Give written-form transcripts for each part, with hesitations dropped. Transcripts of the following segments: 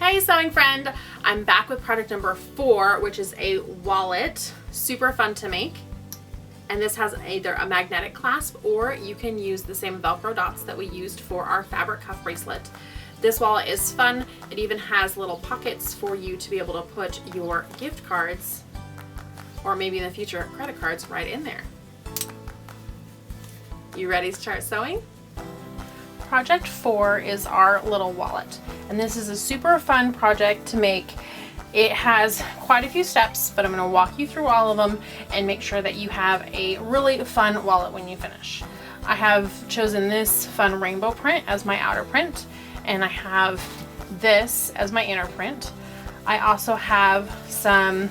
Hey sewing friend, I'm back with project number 4, which is a wallet. Super fun to make. And this has either a magnetic clasp or you can use the same Velcro dots that we used for our fabric cuff bracelet. This wallet is fun. It even has little pockets for you to be able to put your gift cards, or maybe in the future credit cards, right in there. You ready to start sewing? Project 4 is our little wallet, and this is a super fun project to make. It has quite a few steps, but I'm going to walk you through all of them and make sure that you have a really fun wallet when you finish. I have chosen this fun rainbow print as my outer print, and I have this as my inner print. I also have some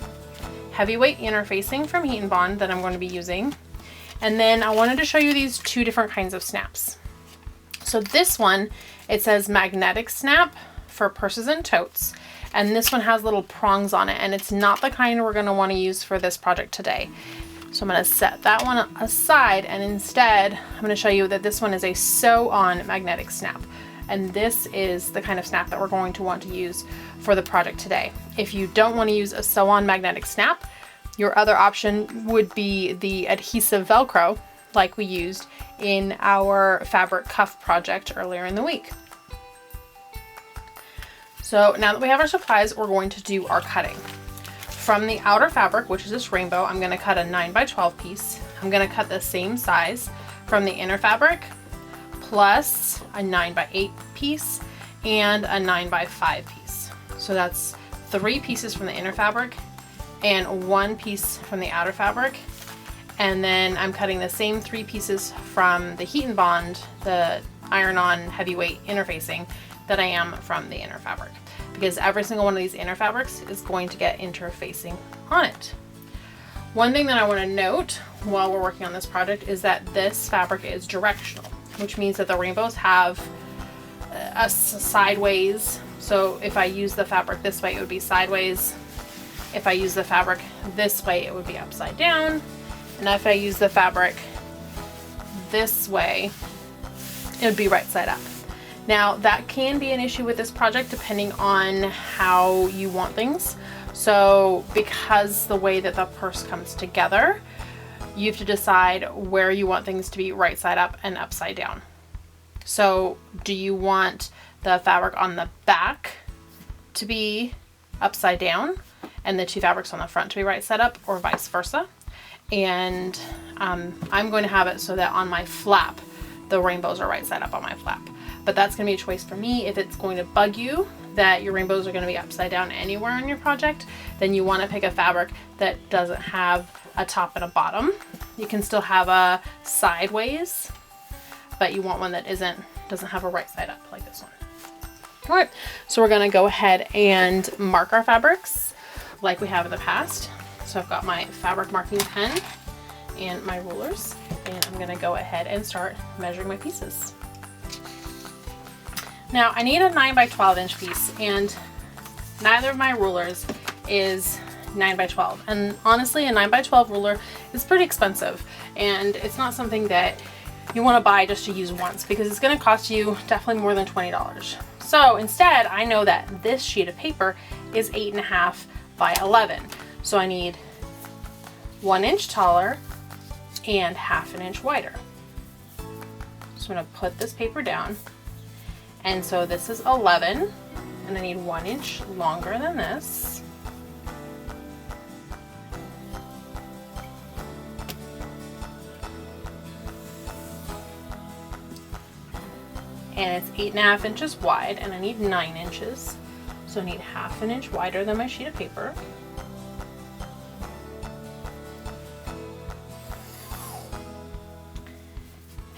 heavyweight interfacing from Heat and Bond that I'm going to be using. And then I wanted to show you these two different kinds of snaps. So this one, it says magnetic snap for purses and totes. And this one has little prongs on it, and it's not the kind we're going to want to use for this project today. So I'm going to set that one aside, and instead I'm going to show you that this one is a sew-on magnetic snap. And this is the kind of snap that we're going to want to use for the project today. If you don't want to use a sew-on magnetic snap, your other option would be the adhesive Velcro, like we used in our fabric cuff project earlier in the week. So now that we have our supplies, we're going to do our cutting. From the outer fabric, which is this rainbow, I'm going to cut a 9x12 piece. I'm going to cut the same size from the inner fabric, plus a 9x8 piece and a 9x5 piece. So that's 3 pieces from the inner fabric and 1 piece from the outer fabric. And then I'm cutting the same 3 pieces from the Heat and Bond, the iron-on heavyweight interfacing, that I am from the inner fabric, because every single one of these inner fabrics is going to get interfacing on it. One thing that I want to note while we're working on this project is that this fabric is directional, which means that the rainbows have a sideways. So if I use the fabric this way, it would be sideways. If I use the fabric this way, it would be upside down. And if I use the fabric this way, it would be right side up. Now that can be an issue with this project depending on how you want things. So because the way that the purse comes together, you have to decide where you want things to be right side up and upside down. So do you want the fabric on the back to be upside down and the 2 fabrics on the front to be right side up, or vice versa? And I'm going to have it so that on my flap, the rainbows are right side up on my flap. But that's going to be a choice for me. If it's going to bug you that your rainbows are going to be upside down anywhere on your project, then you want to pick a fabric that doesn't have a top and a bottom. You can still have a sideways, but you want one that doesn't have a right side up like this one. All right, so we're going to go ahead and mark our fabrics like we have in the past. So I've got my fabric marking pen and my rulers, and I'm going to go ahead and start measuring my pieces. Now I need a 9x12 inch piece, and neither of my rulers is 9x12. And honestly, a 9x12 ruler is pretty expensive, and it's not something that you want to buy just to use once, because it's going to cost you definitely more than $20. So instead, I know that this sheet of paper is 8.5 by 11. So I need 1 inch taller and 1/2 inch wider. So I'm going to put this paper down. And so this is 11, and I need 1 inch longer than this. And it's 8.5 inches wide, and I need 9 inches. So I need 1/2 inch wider than my sheet of paper.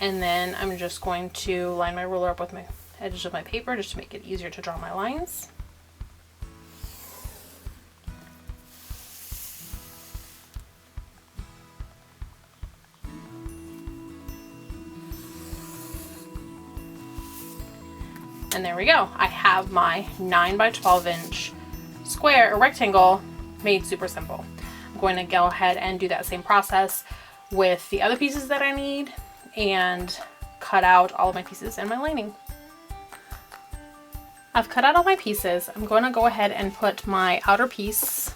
And then I'm just going to line my ruler up with my edges of my paper just to make it easier to draw my lines. And there we go. I have my 9x12 inch square or rectangle made super simple. I'm going to go ahead and do that same process with the other pieces that I need and cut out all of my pieces and my lining. I've cut out all my pieces. I'm going to go ahead and put my outer piece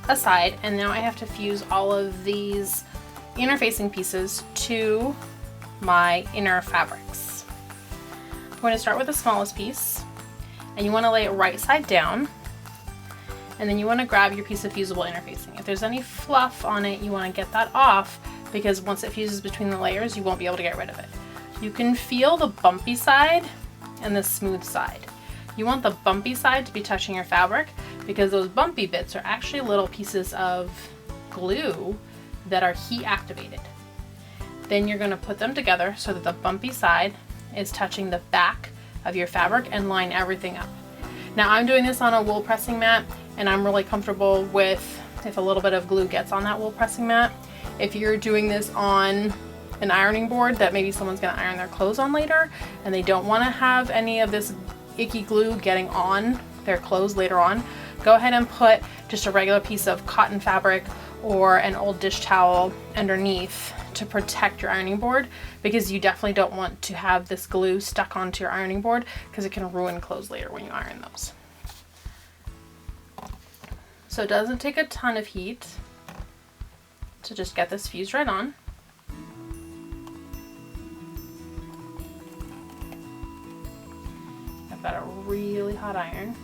aside, and now I have to fuse all of these inner facing pieces to my inner fabrics. I'm going to start with the smallest piece, and you want to lay it right side down, and then you want to grab your piece of fusible interfacing. If there's any fluff on it, you want to get that off, because once it fuses between the layers, you won't be able to get rid of it. You can feel the bumpy side and the smooth side. You want the bumpy side to be touching your fabric, because those bumpy bits are actually little pieces of glue that are heat activated. Then you're going to put them together so that the bumpy side is touching the back of your fabric and line everything up. Now I'm doing this on a wool pressing mat, and I'm really comfortable with if a little bit of glue gets on that wool pressing mat. If you're doing this on an ironing board that maybe someone's going to iron their clothes on later and they don't want to have any of this icky glue getting on their clothes later on, go ahead and put just a regular piece of cotton fabric or an old dish towel underneath to protect your ironing board, because you definitely don't want to have this glue stuck onto your ironing board, because it can ruin clothes later when you iron those. So it doesn't take a ton of heat to just get this fused right on. I've got a really hot iron.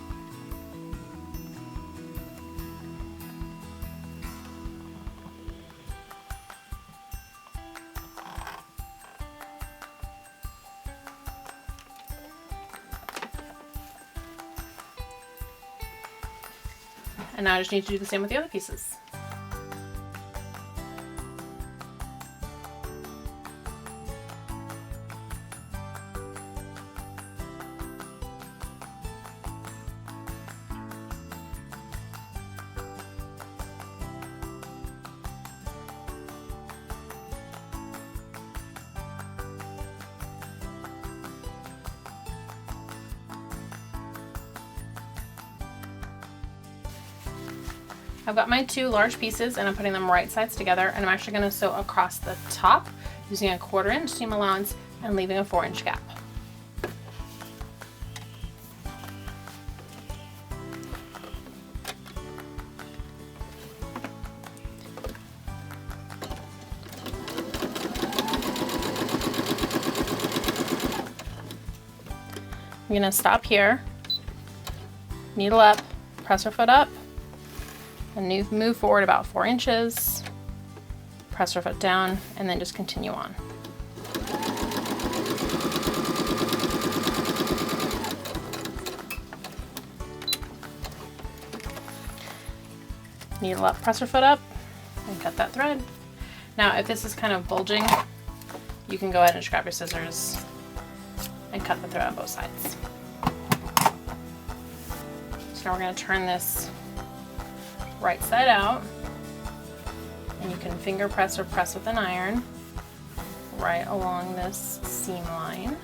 And now I just need to do the same with the other pieces. I've got my two large pieces and I'm putting them right sides together, and I'm actually going to sew across the top using a 1/4 inch seam allowance and leaving a 4-inch gap. I'm going to stop here, needle up, press our foot up, and move forward about 4 inches, press our foot down, and then just continue on. Needle up, press our foot up, and cut that thread. Now, if this is kind of bulging, you can go ahead and just grab your scissors and cut the thread on both sides. So now we're going to turn this right side out, and you can finger press or press with an iron right along this seam line.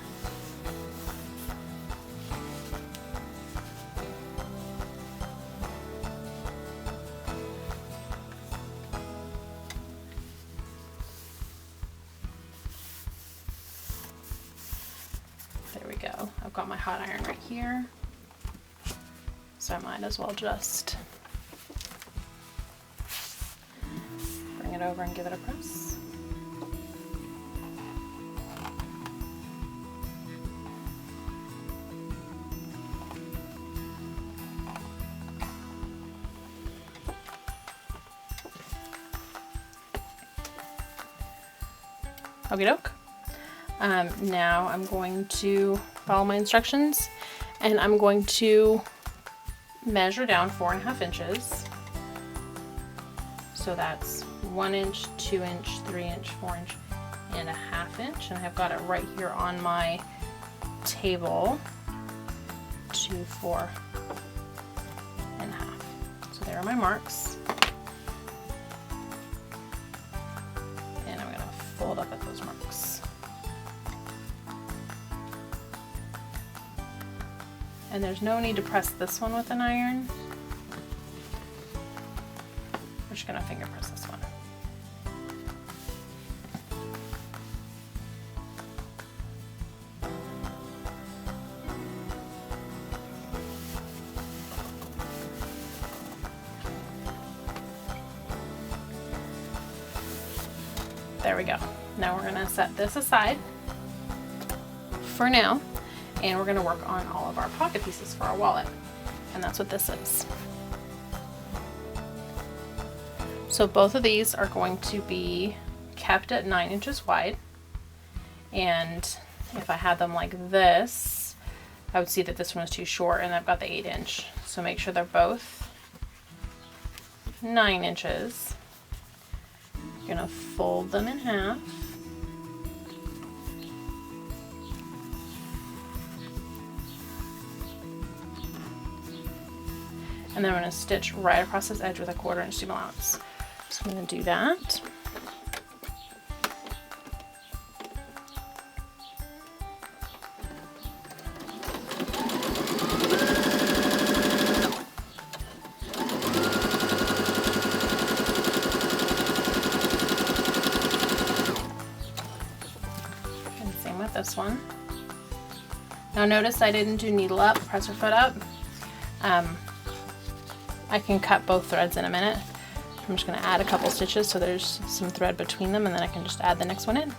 There we go. I've got my hot iron right here, so I might as well just bring it over and give it a press. Okie doke. Now I'm going to follow my instructions, and I'm going to measure down 4.5 inches. So that's 1 inch, 2 inch, 3 inch, 4 inch, and 1/2 inch. And I've got it right here on my table, 2, 4 and 1/2. So there are my marks. And I'm gonna fold up at those marks. And there's no need to press this one with an iron. We're just gonna finger press this one. There we go. Now we're gonna set this aside for now, and we're gonna work on all of our pocket pieces for our wallet. And that's what this is. So both of these are going to be kept at 9 inches wide. And if I had them like this, I would see that this one is too short and I've got the 8 inch. So make sure they're both 9 inches. You're gonna fold them in half. And then I'm gonna stitch right across this edge with a 1/4 inch seam allowance. So I'm gonna do that. And same with this one. Now notice I didn't do needle up, presser foot up. I can cut both threads in a minute. I'm just going to add a couple stitches so there's some thread between them, and then I can just add the next one in.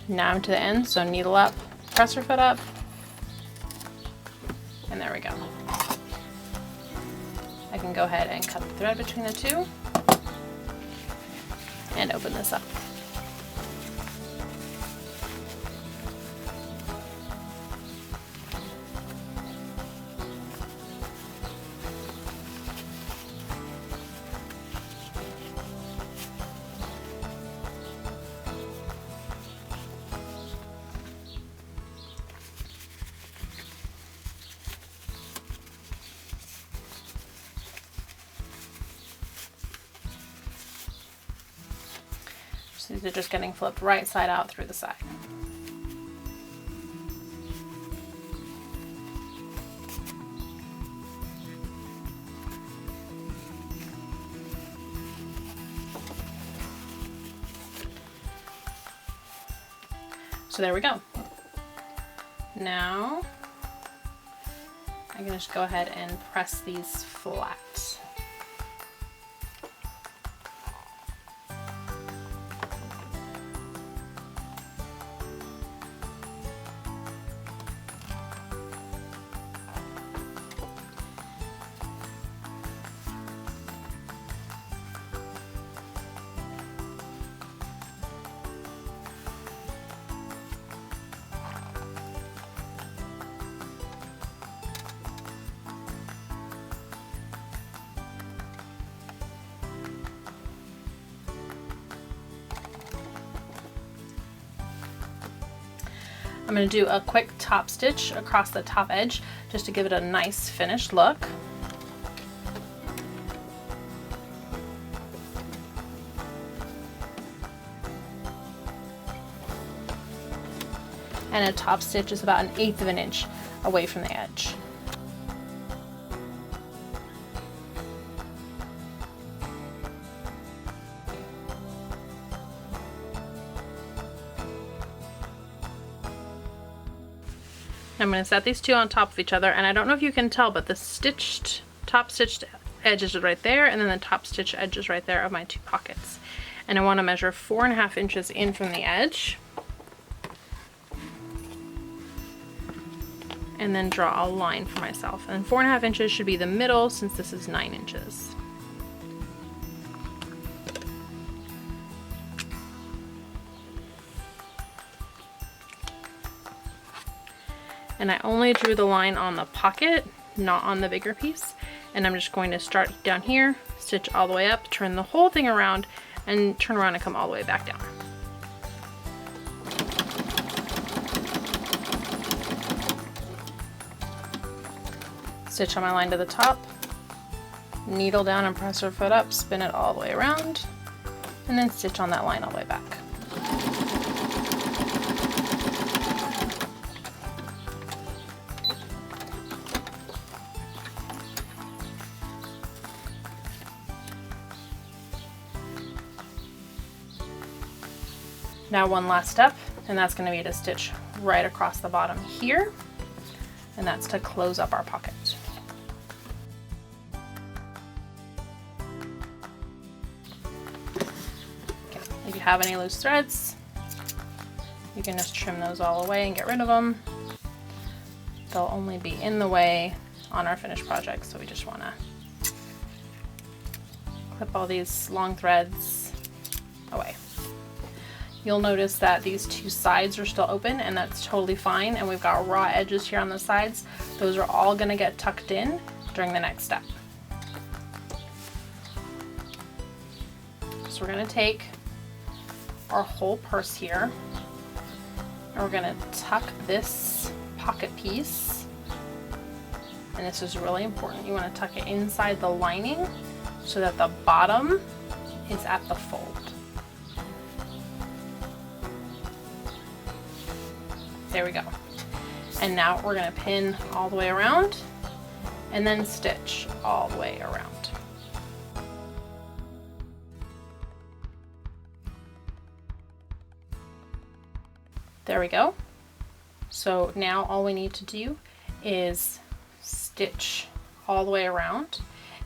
Now I'm to the end, so needle up, presser foot up, and there we go. I can go ahead and cut the thread between the two and open this up. These are just getting flipped right side out through the side. So there we go. Now I'm going to just go ahead and press these flat. I'm going to do a quick top stitch across the top edge just to give it a nice finished look. And a top stitch is about 1/8 of an inch away from the edge. I'm going to set these two on top of each other, and I don't know if you can tell, but the top stitched edge is right there, and then the top stitch edge is right there of my 2 pockets. And I want to measure 4.5 inches in from the edge, and then draw a line for myself. And 4.5 inches should be the middle, since this is 9 inches. And I only drew the line on the pocket, not on the bigger piece. And I'm just going to start down here, stitch all the way up, turn the whole thing around, and turn around and come all the way back down. Stitch on my line to the top, needle down and presser foot up, spin it all the way around, and then stitch on that line all the way back. Now one last step, And that's going to be to stitch right across the bottom here, and that's to close up our pocket. Okay. If you have any loose threads, you can just trim those all away and get rid of them. They'll only be in the way on our finished project, so we just want to clip all these long threads away. You'll notice that these two sides are still open, and that's totally fine, and we've got raw edges here on the sides. Those are all going to get tucked in during the next step. So we're going to take our whole purse here, and we're going to tuck this pocket piece, and this is really important. You want to tuck it inside the lining so that the bottom is at the fold. There we go. And now we're going to pin all the way around and then stitch all the way around. There we go. So now all we need to do is stitch all the way around,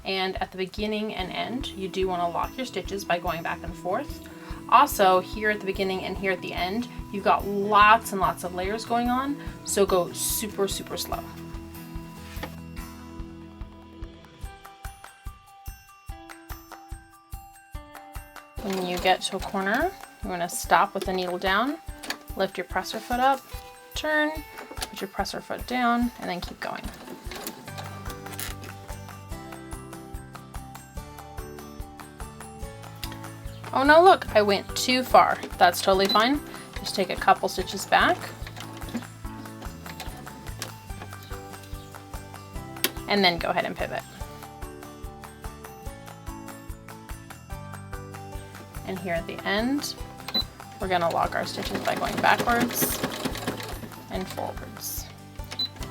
and at the beginning and end you do want to lock your stitches by going back and forth. Also, here at the beginning and here at the end, you've got lots and lots of layers going on, so go super, super slow. When you get to a corner, you want to stop with the needle down, lift your presser foot up, turn, put your presser foot down, and then keep going. Oh no, look, I went too far. That's totally fine. Just take a couple stitches back. And then go ahead and pivot. And here at the end, we're gonna lock our stitches by going backwards and forwards.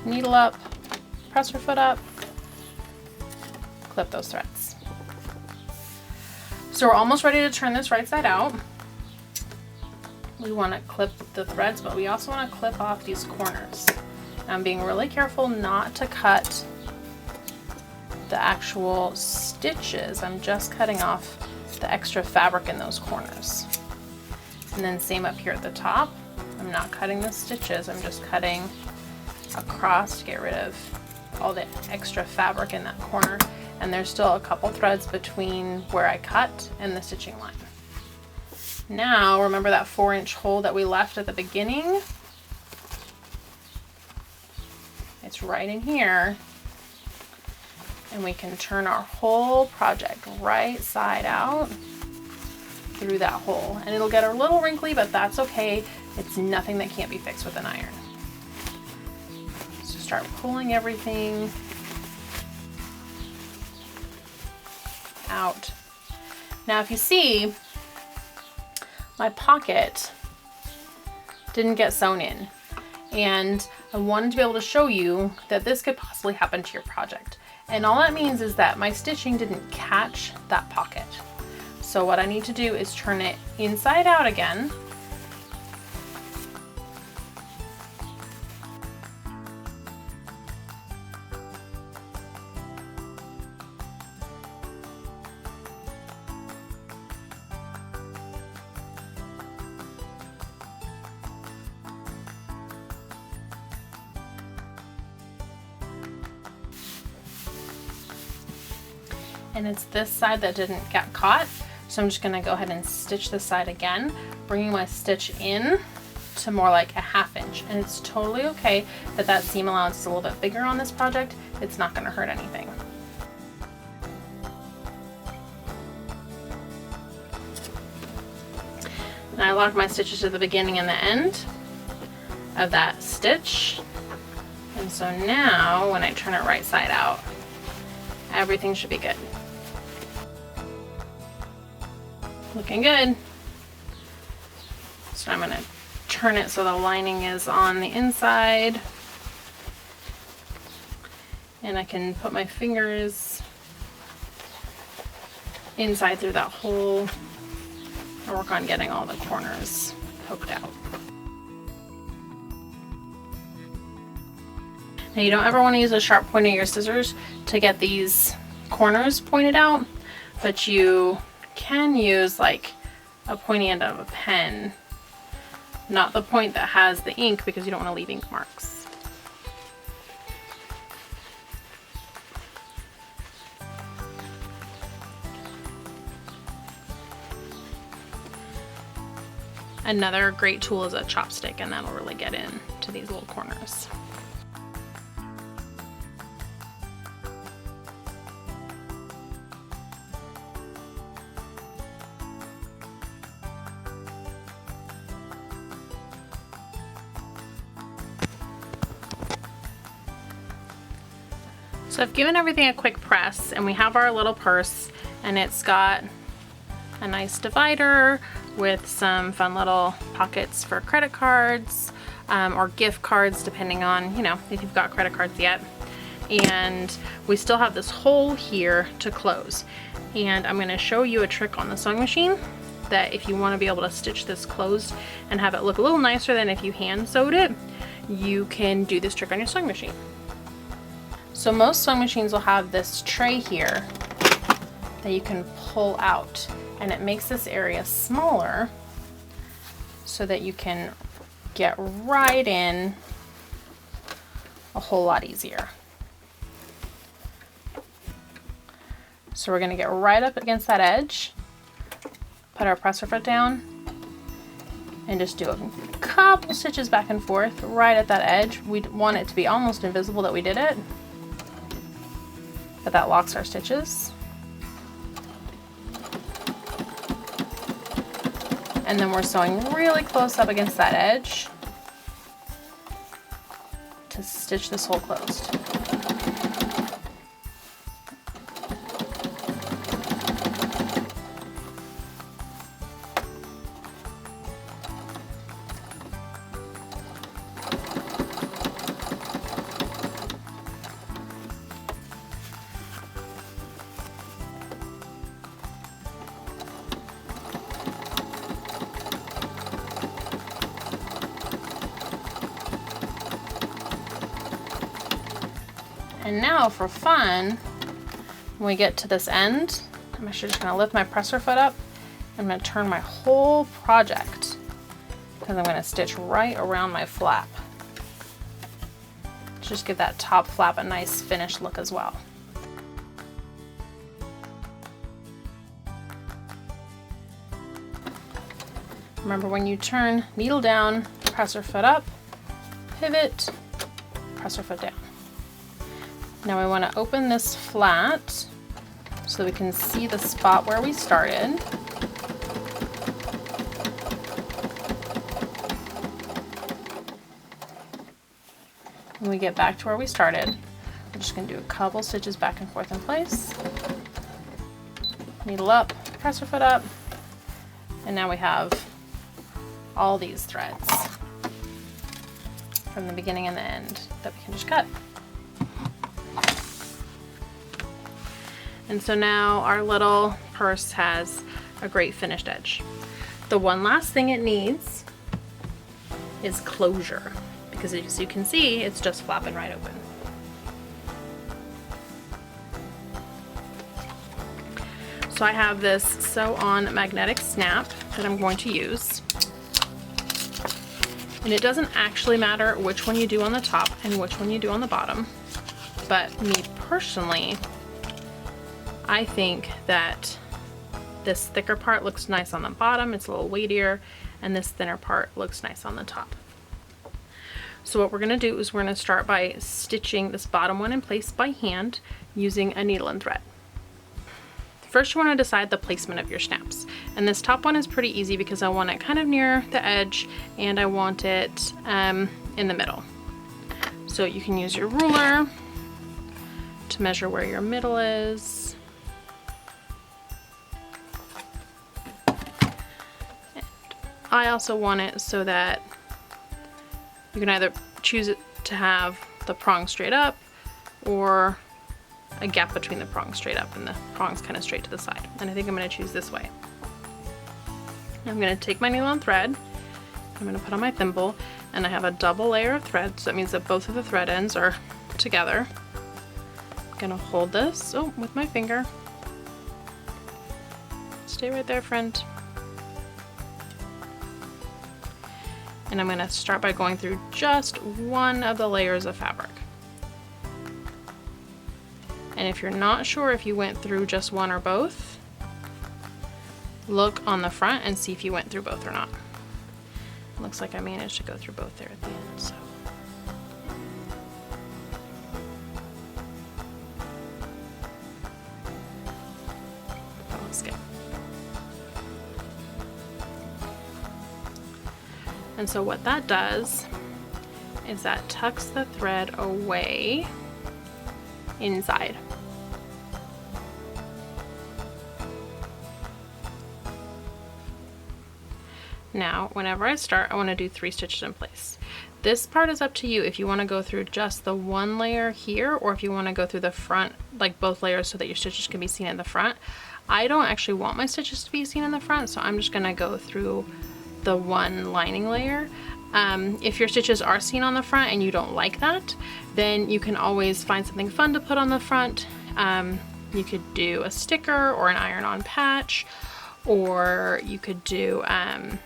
Needle up, presser foot up, clip those threads. So we're almost ready to turn this right side out. We want to clip the threads, but we also want to clip off these corners. I'm being really careful not to cut the actual stitches. I'm just cutting off the extra fabric in those corners. And then same up here at the top. I'm not cutting the stitches, I'm just cutting across to get rid of all the extra fabric in that corner. And there's still a couple threads between where I cut and the stitching line. Now, remember that 4-inch hole that we left at the beginning? It's right in here. And we can turn our whole project right side out through that hole. And it'll get a little wrinkly, but that's okay. It's nothing that can't be fixed with an iron. So start pulling everything out. Now if you see, my pocket didn't get sewn in, and I wanted to be able to show you that this could possibly happen to your project. And all that means is that my stitching didn't catch that pocket. So what I need to do is turn it inside out again. And it's this side that didn't get caught. So I'm just gonna go ahead and stitch this side again, bringing my stitch in to more like a 1/2 inch. And it's totally okay that that seam allowance is a little bit bigger on this project. It's not gonna hurt anything. And I locked my stitches at the beginning and the end of that stitch. And so now when I turn it right side out, everything should be good. Looking good. So I'm going to turn it so the lining is on the inside. And I can put my fingers inside through that hole and work on getting all the corners poked out. Now you don't ever want to use a sharp point of your scissors to get these corners pointed out, but you can use like a pointy end of a pen, not the point that has the ink, because you don't want to leave ink marks. Another great tool is a chopstick, and that'll really get in to these little corners. So I've given everything a quick press, and we have our little purse, and it's got a nice divider with some fun little pockets for credit cards or gift cards, depending on, you know, if you've got credit cards yet. And we still have this hole here to close. And I'm going to show you a trick on the sewing machine that if you want to be able to stitch this closed and have it look a little nicer than if you hand sewed it, you can do this trick on your sewing machine. So most sewing machines will have this tray here that you can pull out, and it makes this area smaller so that you can get right in a whole lot easier. So we're going to get right up against that edge, put our presser foot down, and just do a couple stitches back and forth right at that edge. We want it to be almost invisible that we did it, but that locks our stitches. And then we're sewing really close up against that edge to stitch this hole closed. And now for fun, when we get to this end, I'm actually just gonna lift my presser foot up. I'm gonna turn my whole project, because I'm gonna stitch right around my flap. Just give that top flap a nice finished look as well. Remember, when you turn, needle down, presser foot up, pivot, presser foot down. Now we want to open this flat so that we can see the spot where we started. When we get back to where we started, we're just going to do a couple stitches back and forth in place. Needle up, presser foot up, and now we have all these threads from the beginning and the end that we can just cut. And so now our little purse has a great finished edge. The one last thing it needs is closure, because as you can see, it's just flapping right open. So I have this Sew On magnetic snap that I'm going to use. And it doesn't actually matter which one you do on the top and which one you do on the bottom, but me personally, I think that this thicker part looks nice on the bottom, it's a little weightier, and this thinner part looks nice on the top. So what we're going to do is we're going to start by stitching this bottom one in place by hand using a needle and thread. First, you want to decide the placement of your snaps, and this top one is pretty easy because I want it kind of near the edge and I want it in the middle. So you can use your ruler to measure where your middle is. I also want it so that you can either choose it to have the prong straight up or a gap between the prongs straight up and the prongs kind of straight to the side. And I think I'm going to choose this way. I'm going to take my needle and thread, I'm going to put on my thimble, and I have a double layer of thread, so that means that both of the thread ends are together. I'm gonna hold this, with my finger. Stay right there, friend. And I'm gonna start by going through just one of the layers of fabric. And if you're not sure if you went through just one or both, look on the front and see if you went through both or not. Looks like I managed to go through both there at the end, so. That looks good. And so what that does is that tucks the thread away inside. Now, whenever I start, I want to do 3 stitches in place. This part is up to you if you want to go through just the one layer here, or if you want to go through the front, like both layers, so that your stitches can be seen in the front. I don't actually want my stitches to be seen in the front, so I'm just going to go through the one lining layer. If your stitches are seen on the front and you don't like that, then you can always find something fun to put on the front. You could do a sticker or an iron-on patch, or you could do a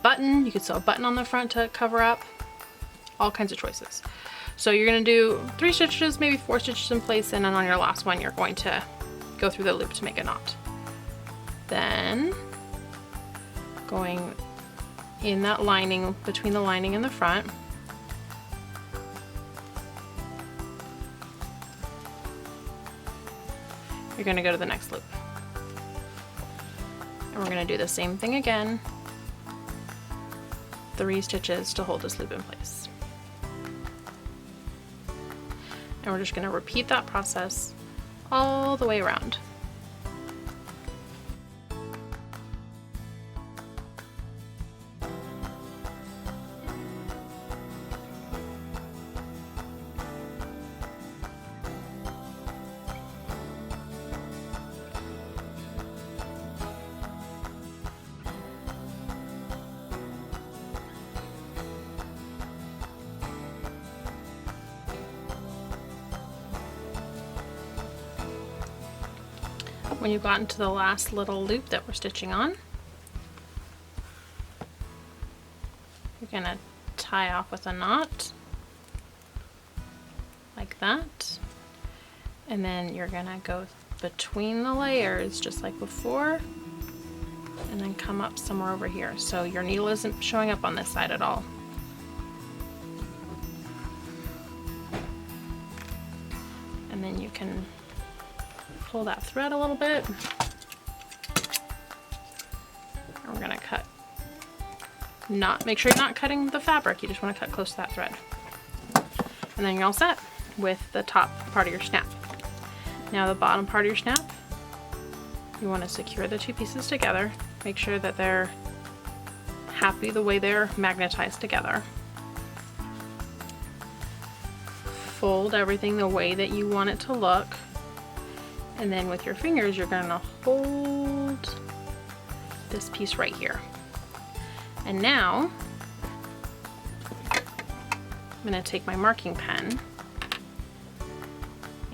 button. You could sew a button on the front to cover up. All kinds of choices. So you're going to do 3 stitches, maybe 4 stitches in place, and then on your last one you're going to go through the loop to make a knot. Then going in that lining, between the lining and the front, you're going to go to the next loop. And we're going to do the same thing again. 3 stitches to hold this loop in place. And we're just going to repeat that process all the way around. When you've gotten to the last little loop that we're stitching on, you're going to tie off with a knot like that, and then you're going to go between the layers just like before, and then come up somewhere over here so your needle isn't showing up on this side at all. And then you can pull that thread a little bit. And we're gonna cut, make sure you're not cutting the fabric, you just want to cut close to that thread. And then you're all set with the top part of your snap. Now the bottom part of your snap, you want to secure the 2 pieces together. Make sure that they're happy the way they're magnetized together. Fold everything the way that you want it to look. And then with your fingers, you're going to hold this piece right here. And now, I'm going to take my marking pen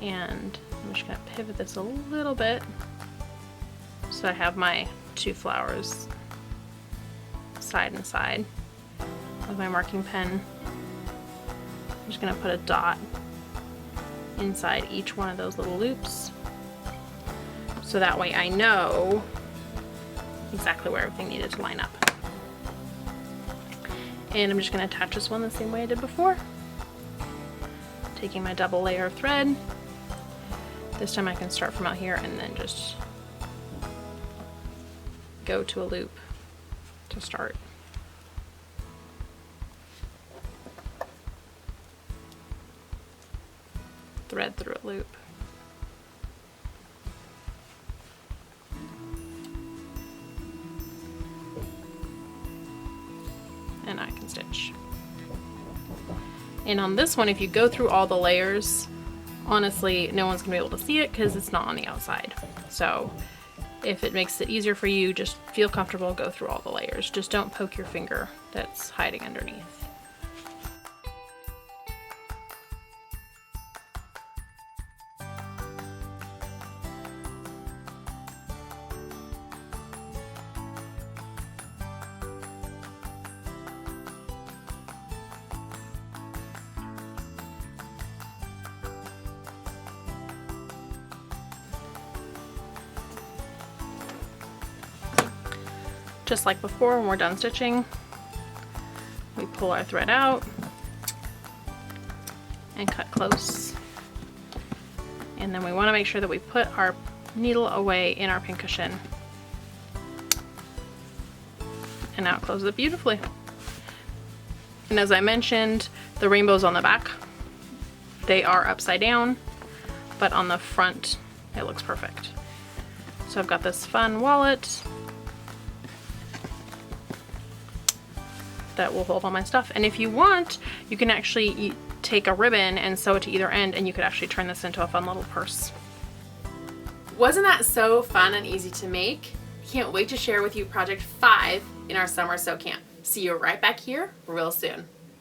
and I'm just going to pivot this a little bit so I have my 2 flowers side and side. With my marking pen, I'm just going to put a dot inside each one of those little loops. So that way I know exactly where everything needed to line up. And I'm just going to attach this one the same way I did before. Taking my double layer of thread. This time I can start from out here and then just go to a loop to start. Thread through a loop. And I can stitch. And on this one, if you go through all the layers, honestly, no one's gonna be able to see it because it's not on the outside. So if it makes it easier for you, just feel comfortable, go through all the layers. Just don't poke your finger that's hiding underneath. Just like before, when we're done stitching, we pull our thread out and cut close. And then we want to make sure that we put our needle away in our pincushion. And now it closes it beautifully. And as I mentioned, the rainbows on the back, they are upside down, but on the front, it looks perfect. So I've got this fun wallet that will hold all my stuff. And if you want, you can actually take a ribbon and sew it to either end, and you could actually turn this into a fun little purse. Wasn't that so fun and easy to make? Can't wait to share with you project 5 in our summer sew camp. See you right back here real soon.